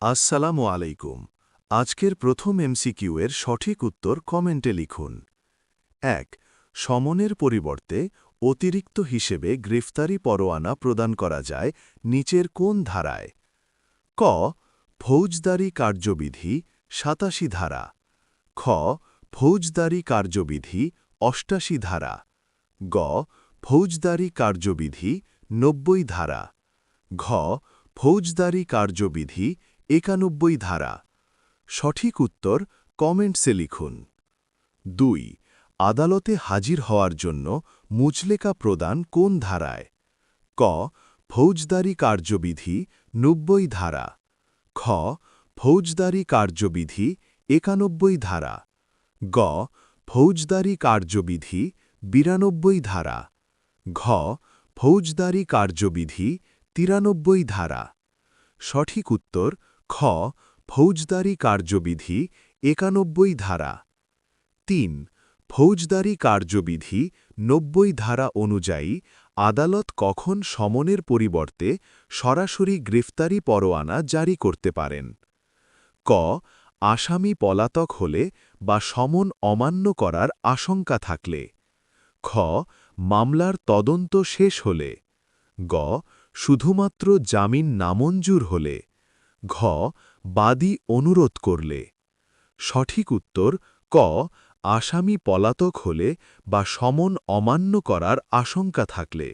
আসসালামু আলাইকুম। আজকের প্রথম এমসিকিউ এর সঠিক উত্তর কমেন্টে লিখুন। ১. সমনের পরিবর্তে অতিরিক্ত হিসেবে গ্রেফতারি পরোয়ানা প্রদান করা যায় নিচের কোন ধারায়? ক. ফৌজদারি কার্যবিধি ৮৭ ধারা। খ. ফৌজদারি কার্যবিধি ৮৮ ধারা। গ. ফৌজদারি কার্যবিধি ৯০ ধারা। ঘ. ফৌজদারি কার্যবিধি ৯১ ধারা। সঠিক উত্তর কমেন্টসে লিখুন। ২. আদালতে হাজির হওয়ার জন্য মুচলেকা প্রদান কোন ধারায়? ক. ফৌজদারি কার্যবিধি ৯০ ধারা। খ. ফৌজদারি কার্যবিধি ৯১ ধারা। গ. ফৌজদারি কার্যবিধি ৯২ ধারা। ঘ. ফৌজদারি কার্যবিধি ৯৩ ধারা। সঠিক উত্তর খ. ফৌজদারি কার্যবিধি ৯১ ধারা। ৩. ফৌজদারি কার্যবিধি ৯০ ধারা অনুযায়ী আদালত কখন সমনের পরিবর্তে সরাসরি গ্রেফতারি পরোয়ানা জারি করতে পারেন? ক. আসামি পলাতক হলে বা সমন অমান্য করার আশঙ্কা থাকলে। খ. মামলার তদন্ত শেষ হলে। গ. শুধুমাত্র জামিন নামঞ্জুর হলে। ঘ. বাদী অনুরোধ করলে। সঠিক উত্তর ক. আসামি পলাতক হলে বা সমন অমান্য করার আশঙ্কা থাকলে।